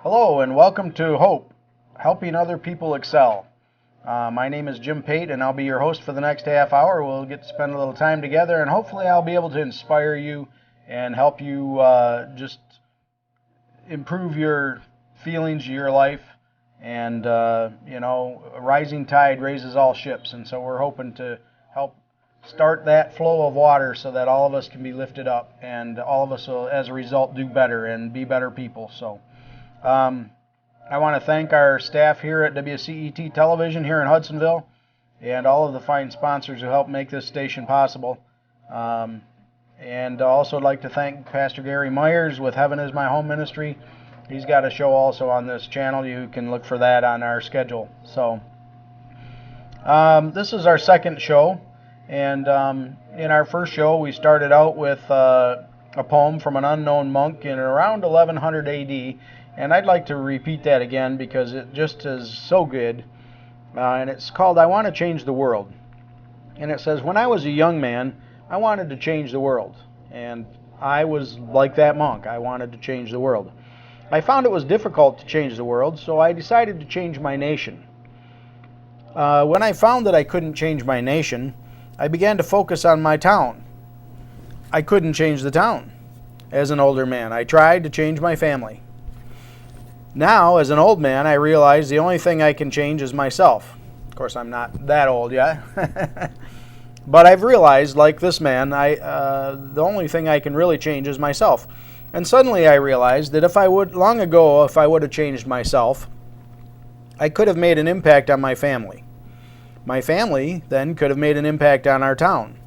Hello and welcome to Hope, helping other people excel. My name is Jim Pate and I'll be your host for the next half hour. We'll get to spend a little time together and hopefully I'll be able to inspire you and help you just improve your feelings, your life, and a rising tide raises all ships, and so we're hoping to help start that flow of water so that all of us can be lifted up and all of us will, as a result, do better and be better people. So I want to thank our staff here at WCET Television here in Hudsonville and all of the fine sponsors who help make this station possible. And also I'd like to thank Pastor Gary Myers with Heaven is My Home Ministry. He's got a show also on this channel. You can look for that on our schedule. So this is our second show. And in our first show, we started out with a poem from an unknown monk in around 1100 AD. And I'd like to repeat that again because it just is so good. And it's called I Want to Change the World. And it says, when I was a young man, I wanted to change the world. And I was like that monk. I wanted to change the world. I found it was difficult to change the world, so I decided to change my nation. When I found that I couldn't change my nation, I began to focus on my town. I couldn't change the town. As an older man, I tried to change my family. Now, as an old man, I realize the only thing I can change is myself. Of course, I'm not that old yet. But I've realized, like this man, the only thing I can really change is myself. And suddenly I realized that long ago, if I would have changed myself, I could have made an impact on my family. My family then could have made an impact on our town.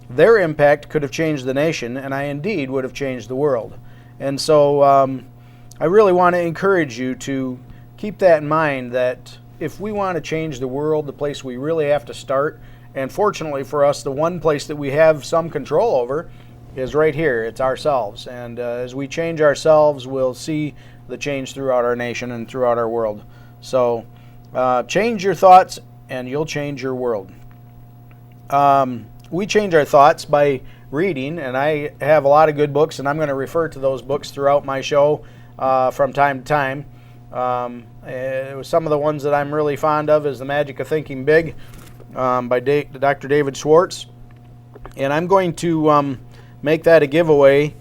Their impact could have changed the nation, and I indeed would have changed the world. And so I really want to encourage you to keep that in mind, that if we want to change the world, the place we really have to start, and fortunately for us, the one place that we have some control over is right here. It's ourselves. And as we change ourselves, we'll see the change throughout our nation and throughout our world. So change your thoughts and you'll change your world. We change our thoughts by reading, and I have a lot of good books, and I'm going to refer to those books throughout my show from time to time. Some of the ones that I'm really fond of is The Magic of Thinking Big by Dr. David Schwartz. And I'm going to make that a giveaway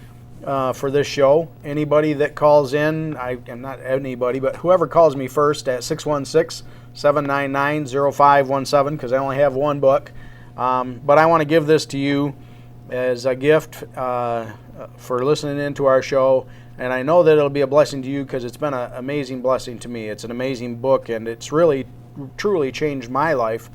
for this show. Anybody that calls in, I'm not anybody, but whoever calls me first at 616-799-0517, because I only have one book. But I want to give this to you as a gift for listening into our show. And I know that it'll be a blessing to you because it's been an amazing blessing to me. It's an amazing book, and it's really, truly changed my life.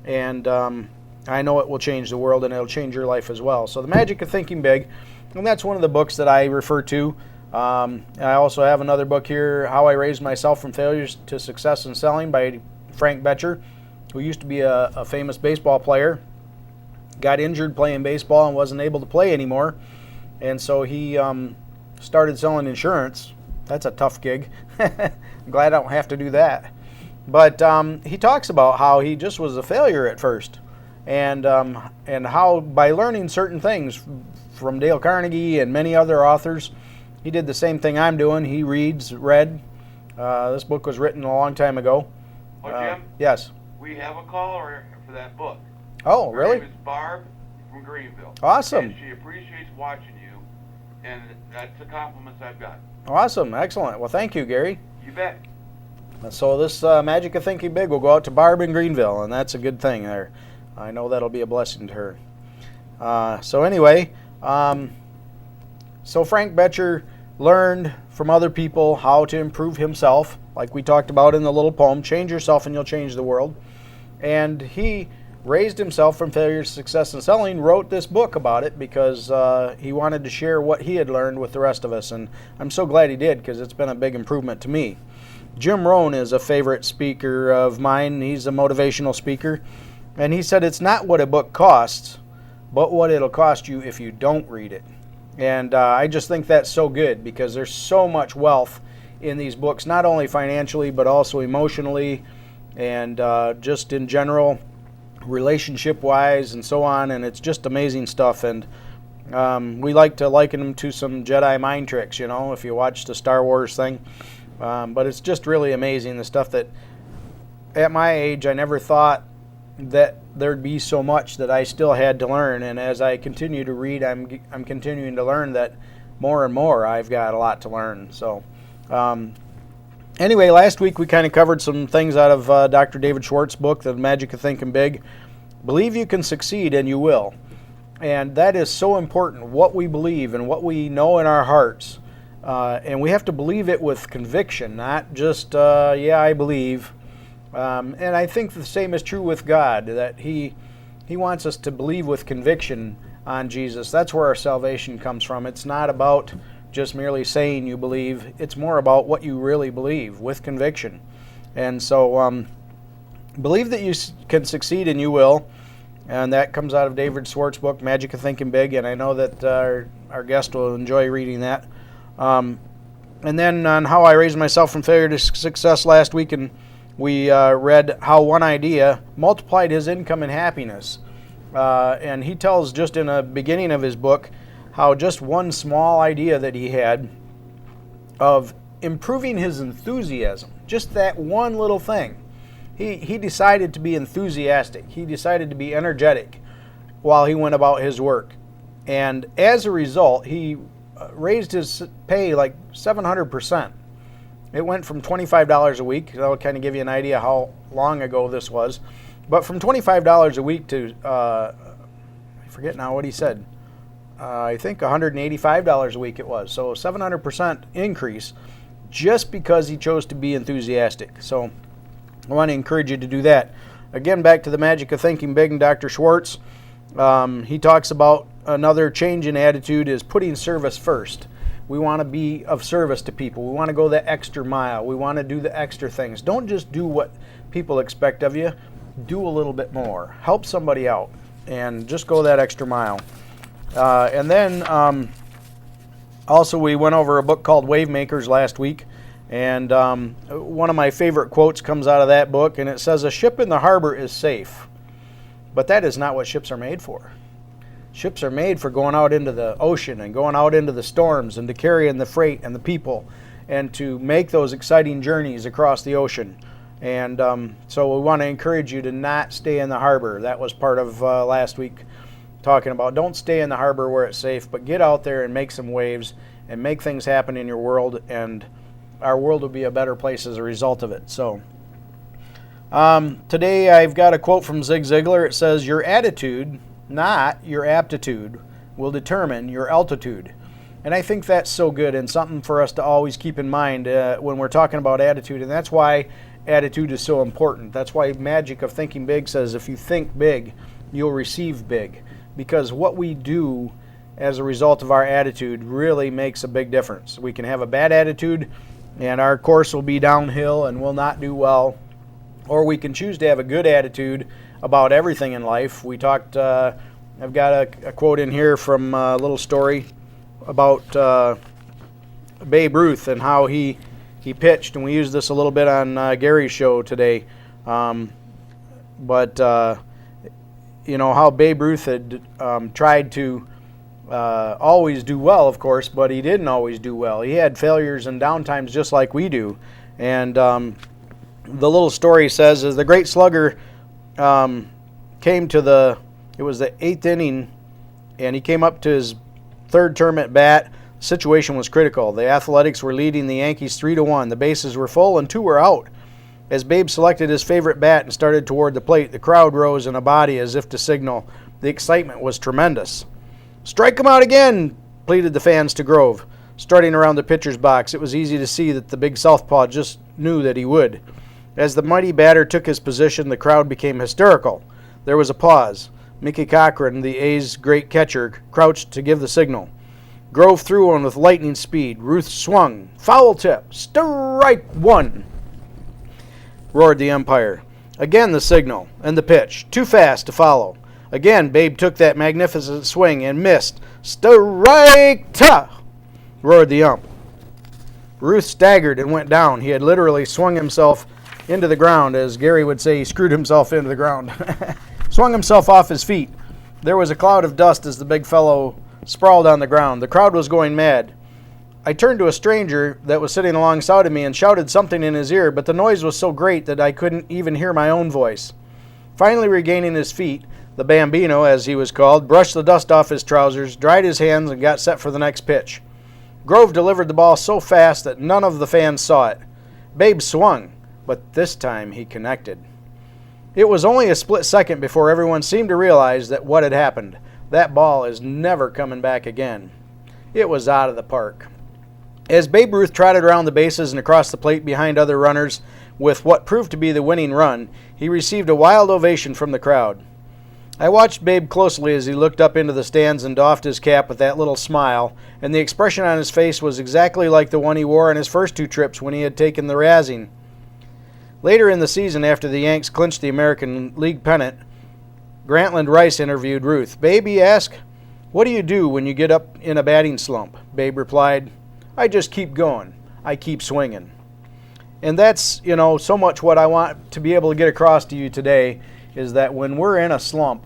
And I know it will change the world, and it'll change your life as well. So The Magic of Thinking Big, and that's one of the books that I refer to. I also have another book here, How I Raised Myself from Failures to Success in Selling by Frank Betcher, who used to be a famous baseball player, got injured playing baseball and wasn't able to play anymore. And so he started selling insurance. That's a tough gig. I'm glad I don't have to do that. But he talks about how he just was a failure at first. And how by learning certain things from Dale Carnegie and many other authors, he did the same thing I'm doing. He read. This book was written a long time ago. Oh, Jim? Yes. We have a caller for that book. Oh, Her really? name is Barb from Greenville. Awesome. And she appreciates watching you, and that's the compliments I've got. Awesome. Excellent. Well, thank you, Gary. You bet. So this Magic of Thinking Big will go out to Barb in Greenville, and that's a good thing there. I know that'll be a blessing to her. So anyway, so Frank Betcher learned from other people how to improve himself, like we talked about in the little poem, Change Yourself and You'll Change the World. And he raised himself from failure to success in selling, wrote this book about it because he wanted to share what he had learned with the rest of us. And I'm so glad he did because it's been a big improvement to me. Jim Rohn is a favorite speaker of mine. He's a motivational speaker. And he said it's not what a book costs, but what it'll cost you if you don't read it. And I just think that's so good because there's so much wealth in these books, not only financially, but also emotionally and just in general, relationship-wise and so on. And it's just amazing stuff. And we like to liken them to some Jedi mind tricks, you know, if you watch the Star Wars thing. But it's just really amazing, the stuff that at my age I never thought that there'd be so much that I still had to learn. And as I continue to read, I'm continuing to learn that more and more I've got a lot to learn. So anyway, last week we kind of covered some things out of Dr. David Schwartz's book, The Magic of Thinking Big. Believe you can succeed and you will. And that is so important, what we believe and what we know in our hearts. And we have to believe it with conviction, not just, yeah, I believe. And I think the same is true with God, that He wants us to believe with conviction on Jesus. That's where our salvation comes from. It's not about just merely saying you believe. It's more about what you really believe with conviction. And so believe that you can succeed and you will. And that comes out of David Schwartz's book, Magic of Thinking Big. And I know that our guest will enjoy reading that. And then on how I raised myself from failure to success last week, and we read how one idea multiplied his income and happiness. And he tells just in the beginning of his book how just one small idea that he had of improving his enthusiasm, just that one little thing. He decided to be enthusiastic. He decided to be energetic while he went about his work. And as a result, he raised his pay like 700%. It went from $25 a week. That'll kind of give you an idea how long ago this was. But from $25 a week to, I forget now what he said, I think $185 a week it was. So 700% increase just because he chose to be enthusiastic. So I want to encourage you to do that. Again, back to the Magic of Thinking Big and Dr. Schwartz. He talks about another change in attitude is putting service first. We want to be of service to people. We want to go the extra mile. We want to do the extra things. Don't just do what people expect of you. Do a little bit more. Help somebody out and just go that extra mile. And then also we went over a book called Wave Makers last week. And one of my favorite quotes comes out of that book, and it says, "A ship in the harbor is safe." But that is not what ships are made for. Ships are made for going out into the ocean and going out into the storms and to carry in the freight and the people and to make those exciting journeys across the ocean. And so we want to encourage you to not stay in the harbor. That was part of last week talking about don't stay in the harbor where it's safe, but get out there and make some waves and make things happen in your world, and our world will be a better place as a result of it. So today I've got a quote from Zig Ziglar. It says, "Your attitude, not your aptitude, will determine your altitude." And I think that's so good and something for us to always keep in mind when we're talking about attitude. And that's why attitude is so important. That's why Magic of Thinking Big says if you think big, you'll receive big. Because what we do as a result of our attitude really makes a big difference. We can have a bad attitude and our course will be downhill and we'll not do well. Or we can choose to have a good attitude about everything in life. We talked, I've got a quote in here from a little story about Babe Ruth and how he pitched, and we used this a little bit on Gary's show today. But you know, how Babe Ruth had tried to always do well, of course, but he didn't always do well. He had failures and downtimes just like we do. And the little story says, as the great slugger came to it was the 8th inning, and he came up to his 3rd term at bat, the situation was critical. The Athletics were leading the Yankees 3-1. The bases were full and 2 were out. As Babe selected his favorite bat and started toward the plate, the crowd rose in a body as if to signal. The excitement was tremendous. "Strike him out again," pleaded the fans to Grove. Starting around the pitcher's box, it was easy to see that the big southpaw just knew that he would. As the mighty batter took his position, the crowd became hysterical. There was a pause. Mickey Cochran, the A's great catcher, crouched to give the signal. Grove threw one with lightning speed. Ruth swung. Foul tip. Strike one, roared the umpire. Again the signal and the pitch. Too fast to follow. Again Babe took that magnificent swing and missed. Strike! Roared the ump. Ruth staggered and went down. He had literally swung himself into the ground. As Gary would say, he screwed himself into the ground. Swung himself off his feet. There was a cloud of dust as the big fellow sprawled on the ground. The crowd was going mad. I turned to a stranger that was sitting alongside of me and shouted something in his ear, but the noise was so great that I couldn't even hear my own voice. Finally regaining his feet, the Bambino, as he was called, brushed the dust off his trousers, dried his hands, and got set for the next pitch. Grove delivered the ball so fast that none of the fans saw it. Babe swung, but this time he connected. It was only a split second before everyone seemed to realize that what had happened. That ball is never coming back again. It was out of the park. As Babe Ruth trotted around the bases and across the plate behind other runners with what proved to be the winning run, he received a wild ovation from the crowd. I watched Babe closely as he looked up into the stands and doffed his cap with that little smile, and the expression on his face was exactly like the one he wore on his first 2 trips when he had taken the razzing. Later in the season, after the Yanks clinched the American League pennant, Grantland Rice interviewed Ruth. "Babe," he asked, "what do you do when you get up in a batting slump?" Babe replied, "I just keep going. I keep swinging." And that's, so much what I want to be able to get across to you today is that when we're in a slump,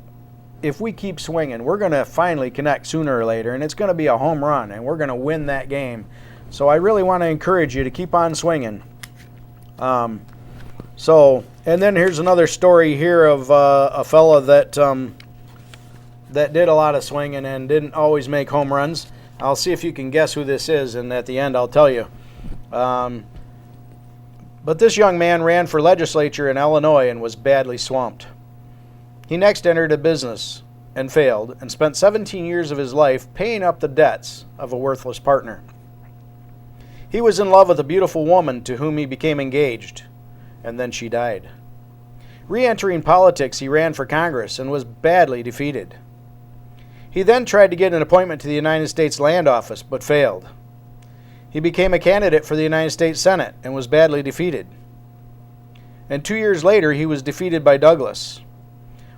if we keep swinging, we're going to finally connect sooner or later, and it's going to be a home run, and we're going to win that game. So I really want to encourage you to keep on swinging. And then here's another story here of a fella that did a lot of swinging and didn't always make home runs. I'll see if you can guess who this is, and at the end I'll tell you. But this young man ran for legislature in Illinois and was badly swamped. He next entered a business and failed, and spent 17 years of his life paying up the debts of a worthless partner. He was in love with a beautiful woman to whom he became engaged, and then she died. Re-entering politics, he ran for Congress and was badly defeated. He then tried to get an appointment to the United States Land Office, but failed. He became a candidate for the United States Senate and was badly defeated. And 2 years later, he was defeated by Douglas.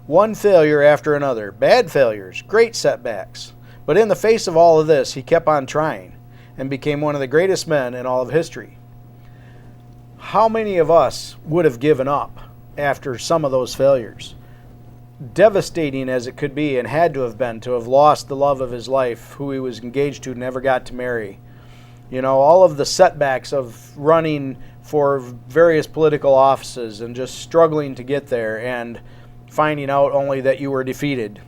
One failure after another, bad failures, great setbacks. But in the face of all of this, he kept on trying and became one of the greatest men in all of history. How many of us would have given up after some of those failures? Devastating as it could be, and had to have been, to have lost the love of his life, who he was engaged to, never got to marry. All of the setbacks of running for various political offices and just struggling to get there and finding out only that you were defeated.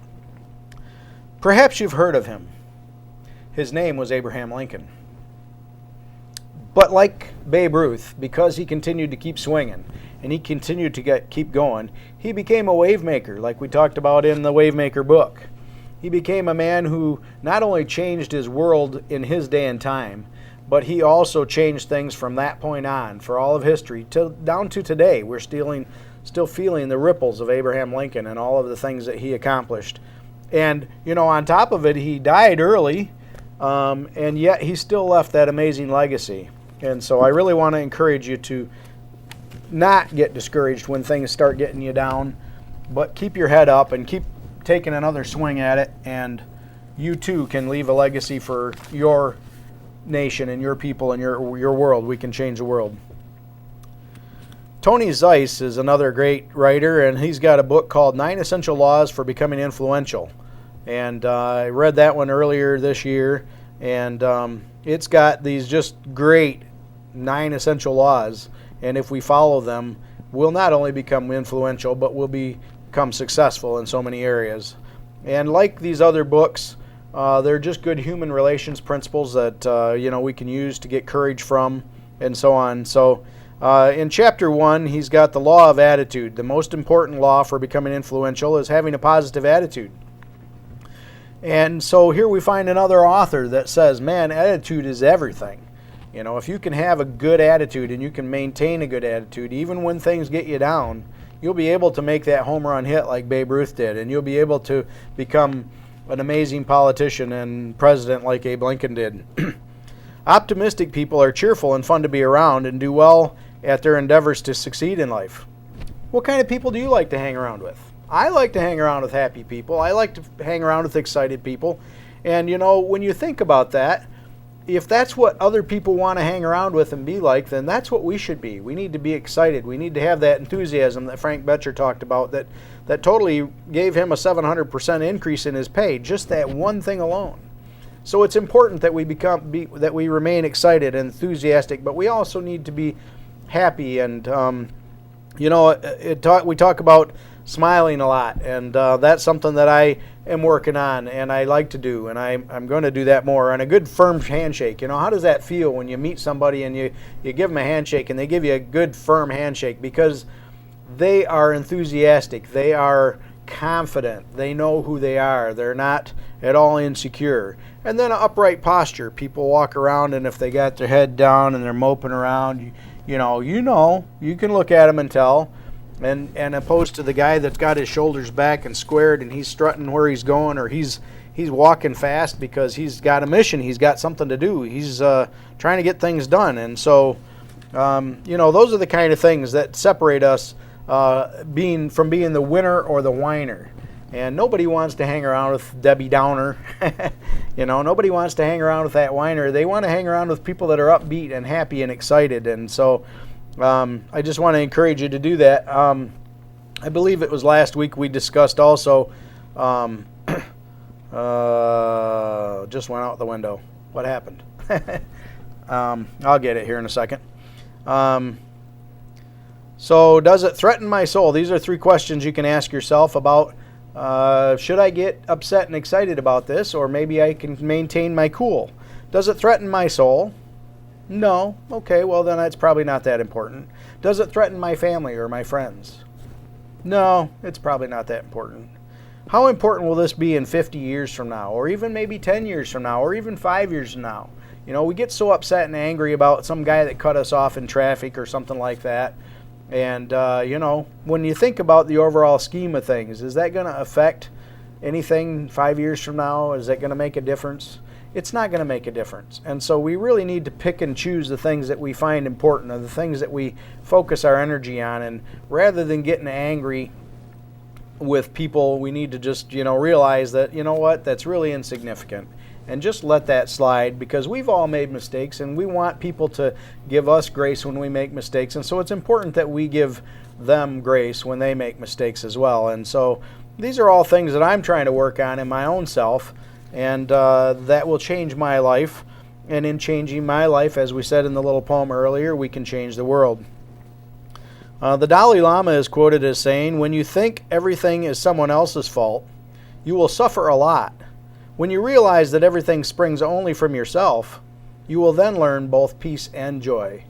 Perhaps you've heard of him. His name was Abraham Lincoln. But like Babe Ruth, because he continued to keep swinging and he continued to keep going, he became a wave maker, like we talked about in the Wave Maker book. He became a man who not only changed his world in his day and time, but he also changed things from that point on for all of history down to today. We're still feeling the ripples of Abraham Lincoln and all of the things that he accomplished. And, on top of it, he died early, and yet he still left that amazing legacy. And so I really want to encourage you to not get discouraged when things start getting you down, but keep your head up and keep taking another swing at it, and you too can leave a legacy for your nation and your people and your world. We can change the world. Tony Zeiss is another great writer, and he's got a book called 9 Essential Laws for Becoming Influential. And I read that one earlier this year, and it's got these just great 9 essential laws. And if we follow them, we'll not only become influential, but we'll become successful in so many areas. And like these other books, they're just good human relations principles that we can use to get courage from, and so on. So in chapter 1, he's got the law of attitude. The most important law for becoming influential is having a positive attitude. And so here we find another author that says, man, attitude is everything. If you can have a good attitude and you can maintain a good attitude, even when things get you down, you'll be able to make that home run hit like Babe Ruth did, and you'll be able to become an amazing politician and president like Abe Lincoln did. Optimistic people are cheerful and fun to be around and do well at their endeavors to succeed in life. What kind of people do you like to hang around with? I like to hang around with happy people. I like to hang around with excited people. And when you think about that, if that's what other people want to hang around with and be like, then that's what we should be. We need to be excited. We need to have that enthusiasm that Frank Betcher talked about that totally gave him a 700% increase in his pay, just that one thing alone. So it's important that that we remain excited and enthusiastic, but we also need to be happy. And we talk about smiling a lot, and that's something that I am working on and I like to do, and I'm going to do that more. And a good firm handshake, how does that feel when you meet somebody and you give them a handshake and they give you a good firm handshake? Because they are enthusiastic, they are confident, they know who they are, they're not at all insecure. And then an upright posture. People walk around, and if they got their head down and they're moping around, you can look at them and tell. And opposed to the guy that's got his shoulders back and squared and he's strutting where he's going, or he's walking fast because he's got a mission, he's got something to do, he's trying to get things done. And so those are the kind of things that separate us being the winner or the whiner. And nobody wants to hang around with Debbie Downer. Nobody wants to hang around with that whiner. They want to hang around with people that are upbeat and happy and excited. And so I just want to encourage you to do that. I believe it was last week we discussed also, just went out the window. What happened? I'll get it here in a second. So does it threaten my soul? These are 3 questions you can ask yourself about, should I get upset and excited about this, or maybe I can maintain my cool? Does it threaten my soul? No. Okay, well then it's probably not that important. Does it threaten my family or my friends? No, it's probably not that important. How important will this be in 50 years from now, or even maybe 10 years from now, or even 5 years from now? We get so upset and angry about some guy that cut us off in traffic or something like that. And, when you think about the overall scheme of things, is that going to affect anything 5 years from now? Is that going to make a difference? It's not going to make a difference. And so we really need to pick and choose the things that we find important, or the things that we focus our energy on. And rather than getting angry with people, we need to just, realize that, that's really insignificant. And just let that slide, because we've all made mistakes and we want people to give us grace when we make mistakes. And so it's important that we give them grace when they make mistakes as well. And so these are all things that I'm trying to work on in my own self, and that will change my life. And in changing my life, as we said in the little poem earlier, we can change the world. The Dalai Lama is quoted as saying, "When you think everything is someone else's fault, you will suffer a lot. When you realize that everything springs only from yourself, you will then learn both peace and joy."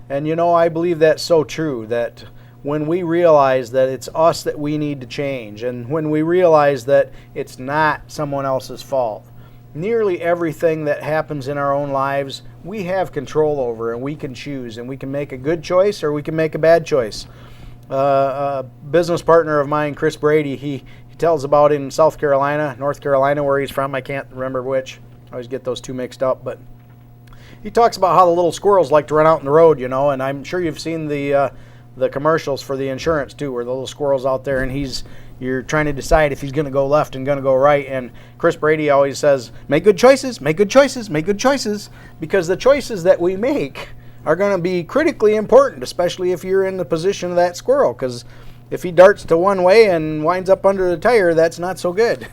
And I believe that's so true, that when we realize that it's us that we need to change, and when we realize that it's not someone else's fault, nearly everything that happens in our own lives, we have control over, and we can choose, and we can make a good choice or we can make a bad choice. A business partner of mine, Chris Brady, he tells about in South Carolina, North Carolina, where he's from. I can't remember which. I always get those two mixed up. But he talks about how the little squirrels like to run out in the road, and I'm sure you've seen the commercials for the insurance too, where the little squirrel's out there and you're trying to decide if he's going to go left and going to go right. And Chris Brady always says, make good choices, make good choices, make good choices, because the choices that we make are going to be critically important, especially if you're in the position of that squirrel, because if he darts to one way and winds up under the tire, that's not so good.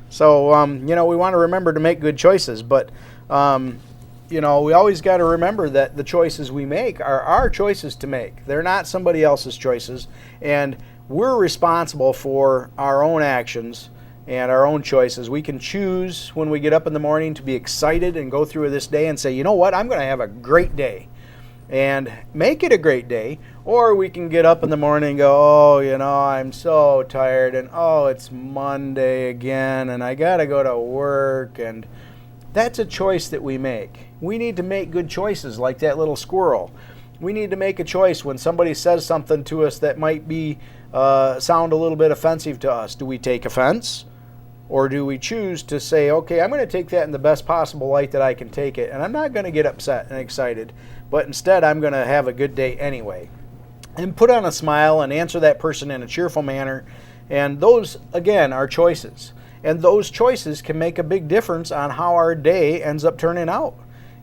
So, we want to remember to make good choices. But, we always got to remember that the choices we make are our choices to make. They're not somebody else's choices. And we're responsible for our own actions and our own choices. We can choose when we get up in the morning to be excited and go through this day and say, you know what, I'm going to have a great day, and make it a great day. Or we can get up in the morning and go, I'm so tired, and it's Monday again, and I got to go to work. And that's a choice that we make. We need to make good choices like that little squirrel. We need to make a choice when somebody says something to us that might be sound a little bit offensive to us. Do we take offense? Or do we choose to say, okay, I'm going to take that in the best possible light that I can take it, and I'm not going to get upset and excited, but instead I'm going to have a good day anyway. And put on a smile and answer that person in a cheerful manner. And those, again, are choices. And those choices can make a big difference on how our day ends up turning out.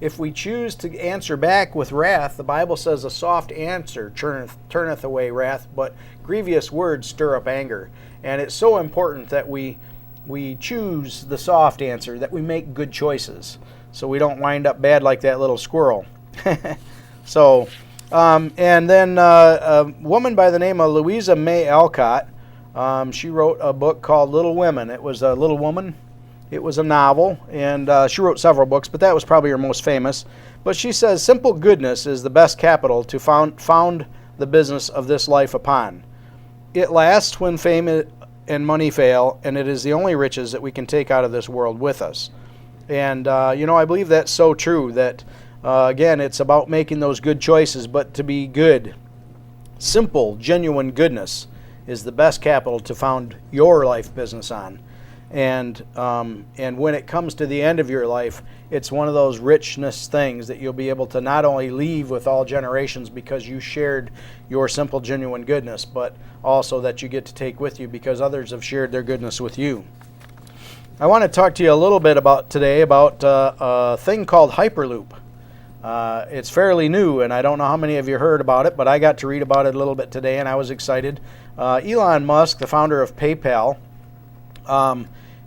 If we choose to answer back with wrath, the Bible says a soft answer turneth away wrath, but grievous words stir up anger. And it's so important that we we choose the soft answer, that we make good choices, so we don't wind up bad like that little squirrel. So, and then a woman by the name of Louisa May Alcott, she wrote a book called Little Women. It was a little woman. It was a novel, and she wrote several books, but that was probably her most famous. But she says, simple goodness is the best capital to found the business of this life upon. It lasts when fame and money fail, and it is the only riches that we can take out of this world with us. And, I believe that's so true, that, again, it's about making those good choices, but to be good, simple, genuine goodness is the best capital to found your life business on. And when it comes to the end of your life, it's one of those richness things that you'll be able to not only leave with all generations because you shared your simple, genuine goodness, but also that you get to take with you because others have shared their goodness with you. I want to talk to you a little bit today about a thing called Hyperloop. It's fairly new, and I don't know how many of you heard about it, but I got to read about it a little bit today, and I was excited. Elon Musk, the founder of PayPal,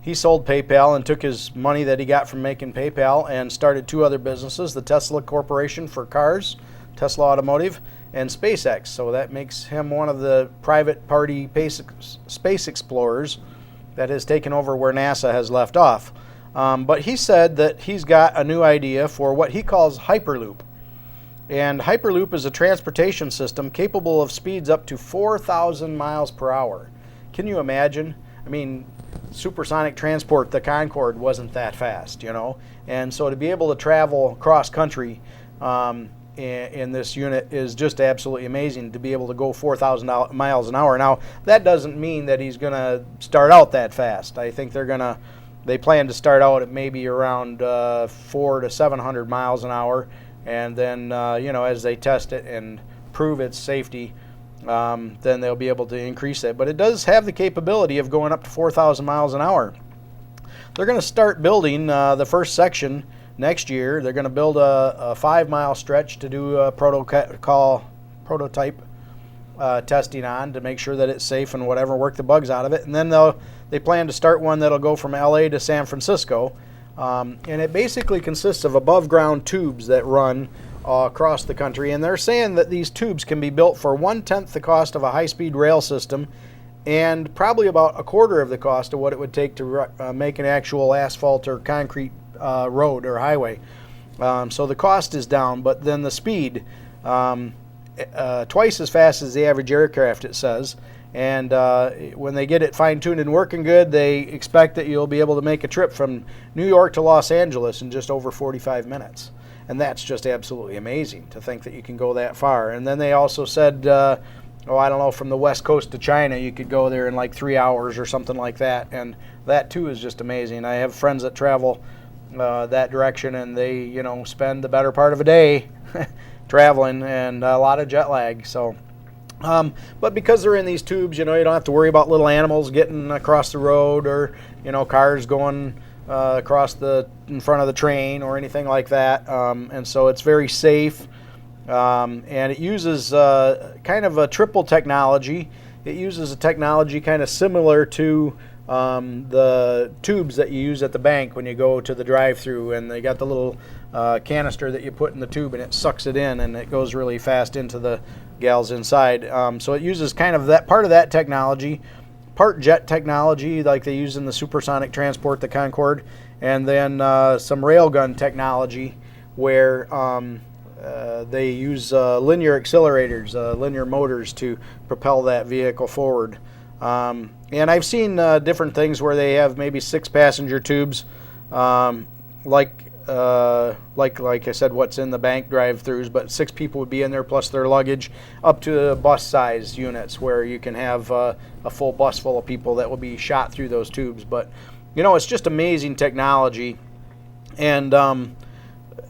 he sold PayPal and took his money that he got from making PayPal and started two other businesses, the Tesla Corporation for cars, Tesla Automotive, and SpaceX. So that makes him one of the private party space explorers that has taken over where NASA has left off. But he said that he's got a new idea for what he calls Hyperloop. And Hyperloop is a transportation system capable of speeds up to 4,000 miles per hour. Can you imagine? I mean, supersonic transport, the Concorde, wasn't that fast, And so to be able to travel cross country in this unit is just absolutely amazing, to be able to go 4,000 miles an hour. Now, that doesn't mean that he's going to start out that fast. I think they plan to start out at maybe around 400 to 700 miles an hour. And then, as they test it and prove its safety, then they'll be able to increase that. But it does have the capability of going up to 4,000 miles an hour. They're going to start building the first section next year. They're going to build a 5-mile stretch to do a prototype testing on to make sure that it's safe and whatever, work the bugs out of it. And then they plan to start one that'll go from LA to San Francisco. And it basically consists of above-ground tubes that run across the country, and they're saying that these tubes can be built for 1/10 the cost of a high-speed rail system and probably about 1/4 of the cost of what it would take to make an actual asphalt or concrete road or highway. So the cost is down, but then the speed, twice as fast as the average aircraft, it says. And when they get it fine-tuned and working good, they expect that you'll be able to make a trip from New York to Los Angeles in just over 45 minutes. And that's just absolutely amazing to think that you can go that far. And then they also said, I don't know, from the West Coast to China, you could go there in like 3 hours or something like that. And that, too, is just amazing. I have friends that travel that direction, and they, spend the better part of a day traveling and a lot of jet lag. So, but because they're in these tubes, you don't have to worry about little animals getting across the road or, cars going in front of the train or anything like that. And so it's very safe. And it uses kind of a triple technology. It uses a technology kind of similar to the tubes that you use at the bank when you go to the drive-through, and they got the little canister that you put in the tube, and it sucks it in, and it goes really fast into the gals inside. So it uses kind of that part of that technology, part jet technology like they use in the supersonic transport, the Concorde, and then some railgun technology where they use linear accelerators, linear motors to propel that vehicle forward. And I've seen different things where they have maybe 6 passenger tubes, like I said, what's in the bank drive-throughs, but 6 people would be in there plus their luggage, up to bus size units where you can have a full bus full of people that will be shot through those tubes. But it's just amazing technology. And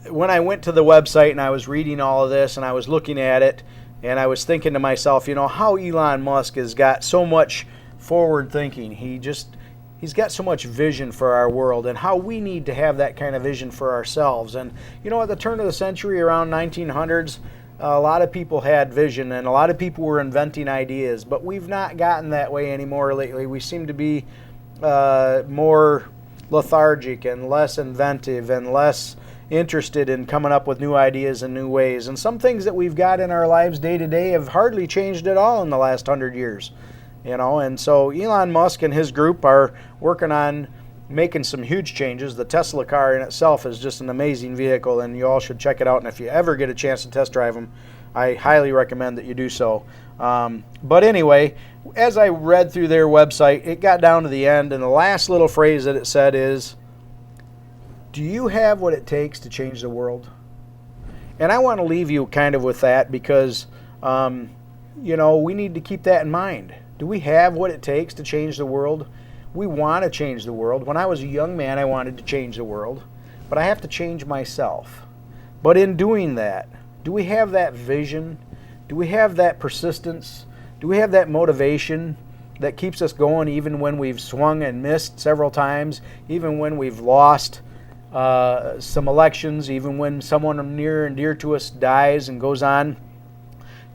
when I went to the website and I was reading all of this and I was looking at it, and I was thinking to myself, how Elon Musk has got so much forward thinking. He's got so much vision for our world, and how we need to have that kind of vision for ourselves. And at the turn of the century, around 1900s, a lot of people had vision and a lot of people were inventing ideas, but we've not gotten that way anymore lately. We seem to be more lethargic and less inventive and less interested in coming up with new ideas and new ways. And some things that we've got in our lives day to day have hardly changed at all in the last 100 years. And so Elon Musk and his group are working on making some huge changes. The Tesla car in itself is just an amazing vehicle, and you all should check it out. And if you ever get a chance to test drive them, I highly recommend that you do so. But anyway, as I read through their website, it got down to the end, and the last little phrase that it said is, "Do you have what it takes to change the world?" And I want to leave you kind of with that because, we need to keep that in mind. Do we have what it takes to change the world? We want to change the world. When I was a young man, I wanted to change the world, but I have to change myself. But in doing that, do we have that vision? Do we have that persistence? Do we have that motivation that keeps us going even when we've swung and missed several times, even when we've lost some elections, even when someone near and dear to us dies and goes on?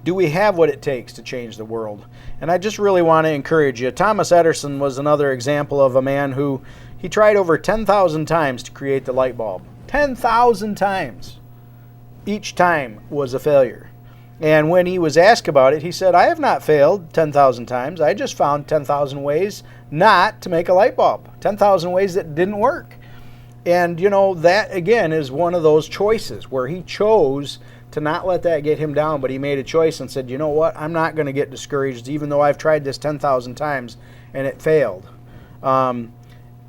Do we have what it takes to change the world? And I just really want to encourage you. Thomas Edison was another example of a man who he tried over 10,000 times to create the light bulb. 10,000 times. Each time was a failure. And when he was asked about it, he said, "I have not failed 10,000 times. I just found 10,000 ways not to make a light bulb. 10,000 ways that didn't work." And, that, again, is one of those choices where he chose to not let that get him down, but he made a choice and said, "You know what? I'm not going to get discouraged, even though I've tried this 10,000 times and it failed."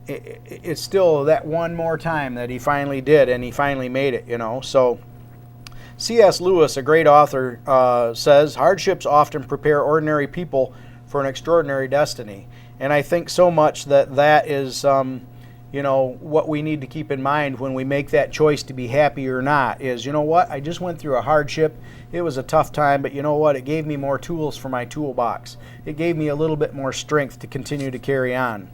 It's still that one more time that he finally did, and he finally made it, So C.S. Lewis, a great author, says, "Hardships often prepare ordinary people for an extraordinary destiny." And I think so much that is what we need to keep in mind when we make that choice to be happy or not is, I just went through a hardship. It was a tough time, but it gave me more tools for my toolbox. It gave me a little bit more strength to continue to carry on.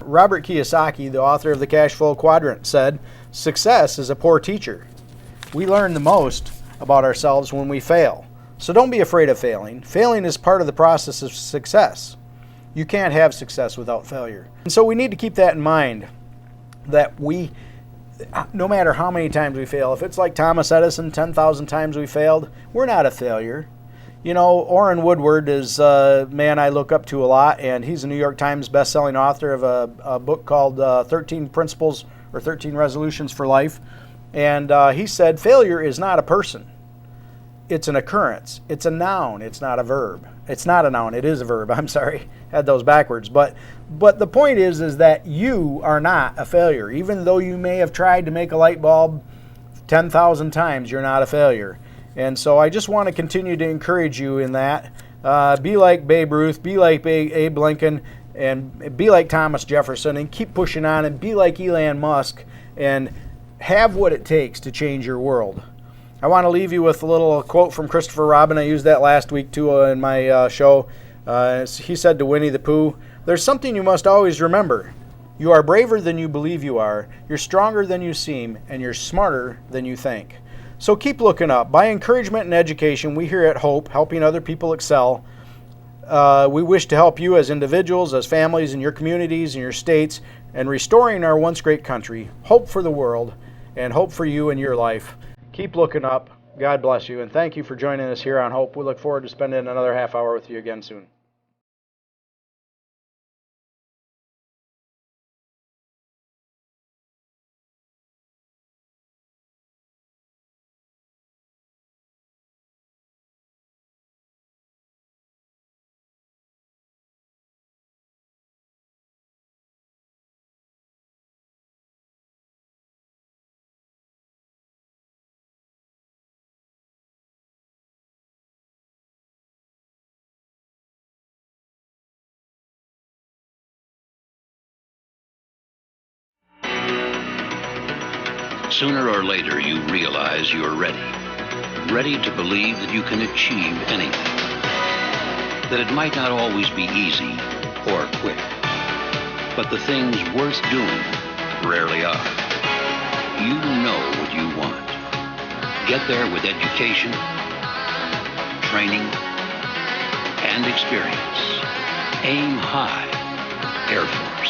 Robert Kiyosaki, the author of the Cash Flow Quadrant, said, "Success is a poor teacher. We learn the most about ourselves when we fail. So don't be afraid of failing. Failing is part of the process of success. You can't have success without failure." And so we need to keep that in mind, that no matter how many times we fail, if it's like Thomas Edison, 10,000 times we failed, we're not a failure. Orrin Woodward is a man I look up to a lot, and he's a New York Times best-selling author of a book called 13 Principles or 13 Resolutions for Life. And he said, failure is not a person. It's an occurrence. It's a noun. It's not a verb. It's not a noun. It is a verb. I'm sorry. Had those backwards. But the point is that you are not a failure. Even though you may have tried to make a light bulb 10,000 times, you're not a failure. And so I just want to continue to encourage you in that. Be like Babe Ruth. Be like Abe Lincoln. And be like Thomas Jefferson. And keep pushing on. And be like Elon Musk. And have what it takes to change your world. I want to leave you with a little quote from Christopher Robin. I used that last week too in my show. He said to Winnie the Pooh, "There's something you must always remember. You are braver than you believe you are. You're stronger than you seem. And you're smarter than you think." So keep looking up. By encouragement and education, we here at Hope, helping other people excel. We wish to help you as individuals, as families, in your communities, in your states, and restoring our once great country. Hope for the world and hope for you and your life. Keep looking up. God bless you, and thank you for joining us here on Hope. We look forward to spending another half hour with you again soon. Sooner or later, you realize you're ready. Ready to believe that you can achieve anything. That it might not always be easy or quick. But the things worth doing rarely are. You know what you want. Get there with education, training, and experience. Aim high. Air Force.